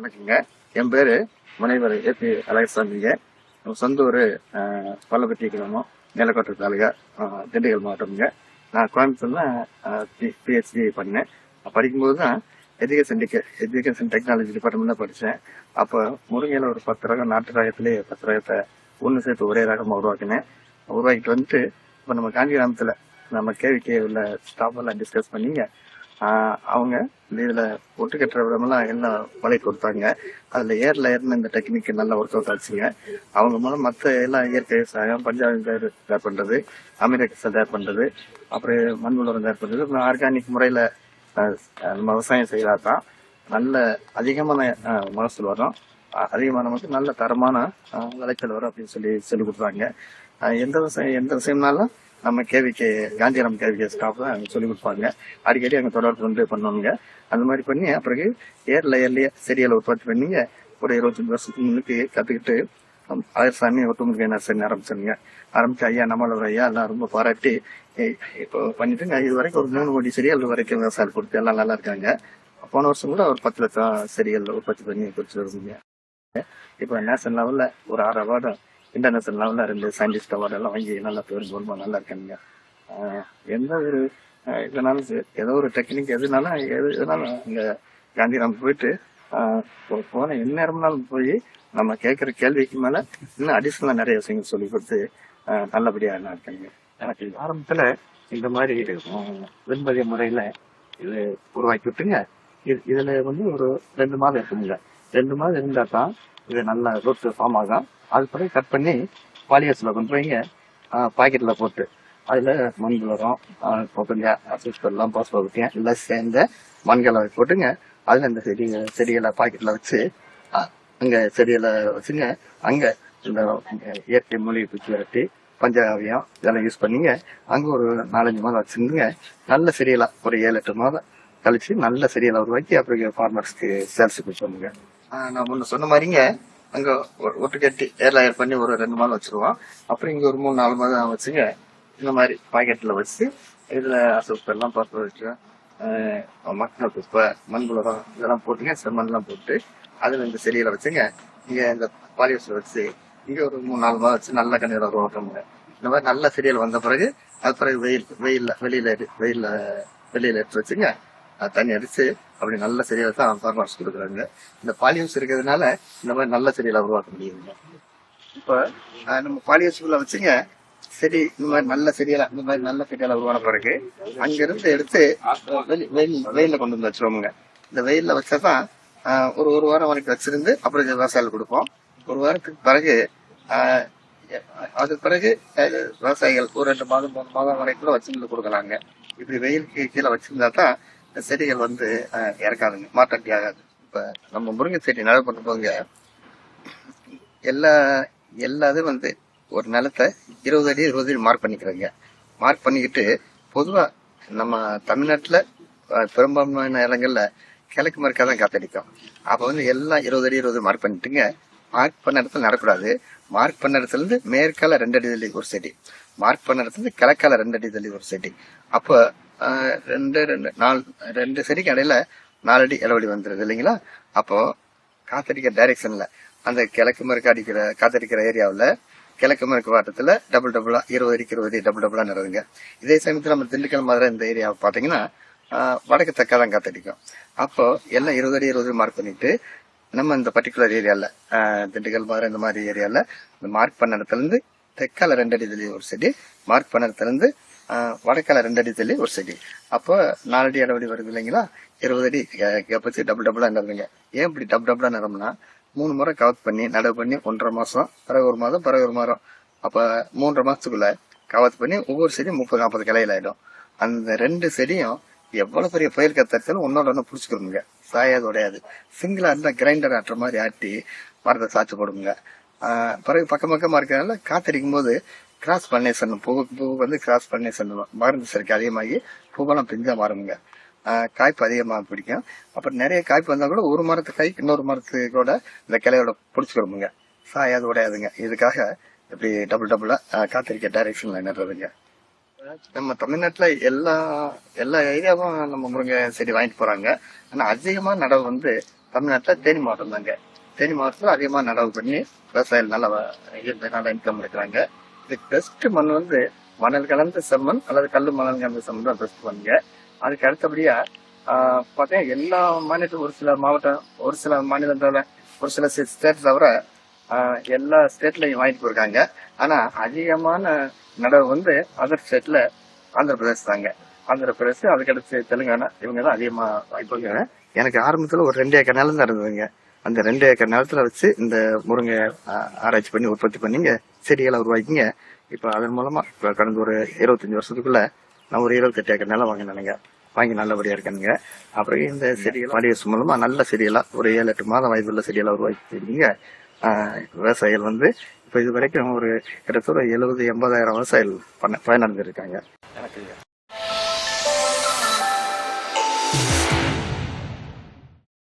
வணக்கங்க. என் பேரு முனைவர் ஏபி அழகசாமிங்க. சொந்த ஊர் பள்ளப்பட்டி கிராமம், மேலக்கோட்டை தாலுகா, திண்டுக்கல் மாவட்டம்ங்க. நான் கோயம்புத்தூர்ல பிஹெச்டி பண்ணேன். படிக்கும்போது தான் எஜுகேஷன் டெக்னாலஜி டிபார்ட்மெண்ட் தான் படித்தேன். அப்போ முருங்கையில் ஒரு 10 ரகம், நாட்டு ரகத்திலேயே 10 ரகத்தை ஒன்று சேர்த்து ஒரே ரகமாக உருவாக்கினேன். உருவாக்கிட்டு வந்துட்டு இப்போ நம்ம காந்தி கிராமத்தில் நம்ம கேவிகே உள்ள ஸ்டாஃப் எல்லாம் டிஸ்கஸ் பண்ணிங்க. அவங்க இந்த இதில் ஒட்டு கட்டுற விடமெல்லாம் எல்லாம் பழகி கொடுத்தாங்க. அதில் ஏர்ல இந்த டெக்னிக் நல்லா ஒர்க் அவுட் ஆச்சுங்க. அவங்க மூலம் மற்ற எல்லாம் இயற்கை விவசாயம், பஞ்சாப் தயார் பண்ணுறது, அமெரிக்கா தயார் பண்ணுறது, அப்புறம் மண் உரம் தயார் பண்ணுறது, அப்புறம் ஆர்கானிக் முறையில் நம்ம விவசாயம் செய்யலாதான் நல்ல அதிகமான மகசூல் வரும், அதிகமான நமக்கு நல்ல தரமான விளைச்சல் வரும் அப்படின்னு சொல்லி கொடுத்தாங்க. எந்த விஷயம்னாலும் நம்ம காந்திராம் கேவிகே ஸ்டாஃப் தான் சொல்லிக் கொடுப்பாங்க. அடிக்கடி அங்கே தொடர்பு பண்ணணுங்க. அந்த மாதிரி பண்ணி அப்புறம் ஏர்லயே செடிகளை உற்பத்தி பண்ணிங்க. ஒரு 25 வருஷத்துக்கு முன்னுக்கு கற்றுக்கிட்டு அழகசாமி ஒட்டுமுறை நர்சரி ஆரம்பிச்சு ஐயா நம்மளோட ஐயா எல்லாம் ரொம்ப பாராட்டி இப்போ பண்ணிட்டுங்க. இது வரைக்கும் ஒரு 3 கோடி செடிகள் வரைக்கும் விவசாயம் கொடுத்து எல்லாம் நல்லா இருக்காங்க. போன வருஷம் கூட ஒரு 10 லட்சம் செடிகள் உற்பத்தி பண்ணி குறிச்சு வருதுங்க. இப்போ நேஷனல் லெவல்ல ஒரு 6 அவார்டு, இன்டர்நேஷனல் லெவலில் 2 சயின்டிஸ்ட் அவார்டு எல்லாம் வாங்கி நல்லா பேர் ரொம்ப நல்லா இருக்காங்க. எந்த ஒரு இதனாலும் ஏதோ ஒரு டெக்னிக் எதுனாலும் இங்கே காந்திராம் போயிட்டு போன எந்நேரம்னாலும் போய் நம்ம கேட்குற கேள்விக்கு மேலே இன்னும் அடிஷ்னலாக நிறைய விஷயங்கள் சொல்லி கொடுத்து நல்லபடியாக என்ன இருக்காங்க. எனக்கு ஆரம்பத்தில் இந்த மாதிரி வெண்பதிய முறையில் இது உருவாக்கி விட்டுங்க. இதில் ஒரு 2 மாதம் இருக்குங்க. 2 மாதம் இருந்தால் தான் இது நல்ல ரூட்ஸ் ஃபார்ம் ஆகும். அது பிறகு கட் பண்ணி பாலியர்ஸில் கொண்டு போய்ங்க பாக்கெட்டில் போட்டு அதில் மண் உரம், கொஞ்சம் அசிஸ்டெல்லாம் பாஸ்போர்ட்டியம் எல்லாம் சேர்ந்த மண்களை போட்டுங்க. அதில் இந்த செடிகளை பாக்கெட்டில் வச்சு அங்கே செடிகளை வச்சுங்க. அங்கே இந்த இயற்கை மூலிகை பூச்சி விரட்டி பஞ்சகாவியம் இதெல்லாம் யூஸ் பண்ணிங்க. அங்கே ஒரு 4-5 மாதம் வச்சுருந்துங்க. நல்ல செடியெல்லாம் ஒரு 7-8 மாதம் கழிச்சு நல்ல செடியெல்லாம் உருவாக்கி அப்புறம் ஃபார்மர்ஸ்க்கு சேல்ஸ் கொடுத்துருங்க. நான் முன்ன சொன்ன மாதிரிங்க அங்கே ஒட்டு கட்டி ஏர் பண்ணி ஒரு 2 மாதம் வச்சுருவோம். அப்புறம் இங்கே ஒரு 3-4 மாதம் வச்சுங்க. இந்த மாதிரி பாக்கெட்டில் வச்சு இதில் அசுப்பெல்லாம் பருப்பு வச்சு மக்கின குப்பை, மண் உரம் இதெல்லாம் போட்டுங்க. செம்மண்லாம் போட்டு அதில் இந்த செடியில் வச்சுங்க. இங்கே இந்த பாலியூஸில் வச்சு இங்கே ஒரு 3-4 மாதம் வச்சு நல்ல கண்ணீர் உருவாக்கணுங்க. இந்த மாதிரி நல்ல செடியில் வந்த பிறகு அது பிறகு வெளியில் எடுத்து வச்சுங்க. தண்ணி அடிச்சு அப்படி நல்ல செடியை தான் ஃபார்மர்ஸ் கொடுக்குறாங்க. இந்த பாலியூஸ் இருக்கிறதுனால இந்த மாதிரி நல்ல செடிகளை உருவாக்க முடியுங்க. இப்போ நம்ம பாலியூஸ்குள்ள வச்சுங்க செடி இந்த மாதிரி நல்ல செடிகளை உருவான பிறகு அங்கிருந்து எடுத்து வெயிலில் கொண்டு வந்து வச்சிருவோமுங்க. இந்த வெயிலில் வச்சாதான் ஒரு வாரம் வரைக்கும் வச்சிருந்து அப்புறம் விவசாயிகள் கொடுப்போம். ஒரு வாரத்துக்கு பிறகு அதுக்கு பிறகு விவசாயிகள் ஒரு 2 மாதம் 3 மாதம் வரைக்கும் வச்சிருந்து கொடுக்கலாங்க. இப்படி வெயிலுக்கு கீழே வச்சிருந்தா தான் செடிகள் இறக்காதுங்க, மாட்டாட்டி ஆகாது. இப்ப நம்ம முருங்கை செடி நடவு பண்ண போங்க எல்லாரும் ஒரு நிலத்தை 20 அடி 20 அடி மார்க் பண்ணிக்கிறோங்க. மார்க் பண்ணிக்கிட்டு பொதுவா நம்ம தமிழ்நாட்டுல பெரும்பான்மையான இடங்கள்ல கிழக்கு மேற்கா தான் காத்தடிக்கும். அப்ப எல்லாம் 20 அடி 20 மார்க் பண்ணிட்டுங்க. மார்க் பண்ண இடத்துல நடக்கூடாது. மார்க் பண்ண இடத்துல இருந்து மேற்கால 2 அடி தள்ளி ஒரு செடி, மார்க் பண்ண இடத்துல இருந்து கிழக்கால 2 அடி தள்ளி ஒரு செடி. அப்போ 2 செடிக்கு இடையில 4 அடி இளவடி வந்துருது இல்லைங்களா? அப்போ காத்தடிக்கிற டைரக்ஷன்ல அந்த கிழக்கு மேற்கு காத்தடிக்கிற ஏரியாவில் கிழக்கு மேற்கு வாட்டத்துல டபுளா 20 அடிக்கு 20 அடி டபுளா நடக்குங்க. இதே சமயத்தில் நம்ம திண்டுக்கல் மாதிரி இந்த ஏரியாவை பார்த்தீங்கன்னா வடக்கு தக்காதான் காத்தடிக்கும். அப்போ எல்லாம் 20 அடி 20 மார்க் பண்ணிட்டு நம்ம இந்த பர்டிகுலர் ஏரியாவில் திண்டுக்கல் மாதிரி இந்த மாதிரி ஏரியாவில் இந்த மார்க் பண்ண இடத்துல இருந்து தெற்கால 2 அடி தள்ளி ஒரு செடி, மார்க் பண்ண இடத்துல இருந்து வடக்கால 2 அடி தள்ளி ஒரு செடி. அப்போ 4 அடி இடைவெளி வருது இல்லைங்களா? 20 அடி வச்சு டபுளா நடந்துங்க. ஏன் இப்படி டபுளா நடம்னா 3 முறை கவத் பண்ணி நடவு பண்ணி 1.5 மாசம், பிறகு 1 மாதம், பிறகு 1 மாதம், அப்ப 3.5 மாசத்துக்குள்ள கவத் பண்ணி ஒவ்வொரு செடியும் 30-40 கிளையில ஆயிடும். அந்த 2 செடியும் எவ்வளவு பெரிய பயிர் கத்தாலும் ஒன்னோட புடிச்சுக்கிறோமுங்க, சாயாது உடையாது. சிங்கிளா இருந்தா கிரைண்டர் ஆட்டுற மாதிரி ஆட்டி மரத்தை சாச்சு போடுங்க. பிறகு பக்கமா இருக்கிறதுனால காத்தடிக்கும் போது கிராஸ் பண்ணேஷன் பூ கிராஸ் பண்ணேஷன் மருந்து சரிக்கு அதிகமாகி பூவெல்லாம் பிஞ்சா மாறுங்க. காய்ப்பு அதிகமாக பிடிக்கும். அப்புறம் நிறைய காய்ப்பு வந்தா கூட ஒரு மரத்து காய்க்கு இன்னொரு மரத்துக்கு கூட இந்த கிளையோட பிடிச்சுக்கிறோமுங்க, சாயாது உடையாதுங்க. இதுக்காக இப்படி டபுளா காத்தடிக்க டைரக்ஷன்ல நடுறதுங்க. நம்ம தமிழ்நாட்டுல எல்லா ஏரியாவும் நம்ம முருங்கை செடி வாங்கிட்டு போறாங்க. ஆனா அதிகமா நடவு தமிழ்நாட்டில் தேனி மாவட்டம் தாங்க. தேனி மாவட்டத்தில் அதிகமாக நடவு பண்ணி விவசாயிகள் நல்லா இன்கம் எடுக்கிறாங்க. இதுக்கு பெஸ்ட் மண் வந்து மணல் கலந்த செம்மண் அல்லது கல் மணல் கலந்த செம்மண் தான் பெஸ்ட் பண்ணுங்க. அதுக்கு அடுத்தபடியா பார்த்தீங்கன்னா எல்லா மாநிலத்திலும் ஒரு சில மாநிலத்தோட ஒரு சில ஸ்டேட் தவிர எல்லா ஸ்டேட்லையும் வாங்கிட்டு போயிருக்காங்க. ஆனா அதிகமான நடவு வந்து அதர் ஸ்டேட்ல ஆந்திர பிரதேஷ் தாங்க. ஆந்திர பிரதேஷ், அதுக்கடுத்து தெலுங்கானா, இவங்க தான் அதிகமா வாங்கிட்டு. எனக்கு ஆரம்பத்துல ஒரு 2 ஏக்கர் நிலம் தான் இருந்ததுங்க. அந்த 2 ஏக்கர் நிலத்துல வச்சு இந்த முருங்கை ஆராய்ச்சி பண்ணி உற்பத்தி பண்ணிங்க செடிகளை உருவாக்கிங்க. இப்ப அதன் மூலமா இப்ப கடந்த ஒரு 25 வருஷத்துக்குள்ள நான் ஒரு 28 ஏக்கர் நிலம் வாங்கினேனுங்க. வாங்கி நல்லபடியா இருக்கேனுங்க. அப்புறம் இந்த செடிகள் மாடியஸ் மூலமா நல்ல செடிகளா ஒரு 7-8 மாதம் வயதுள்ள செடிகளா உருவாக்கிங்க. விவசாயிகள் வந்து இப்ப இது வரைக்கும் ஒரு கிட்டத்தட்ட 70-80 ஆயிரம் விவசாயிகள் பயனடைஞ்சிருக்காங்க. எனக்கு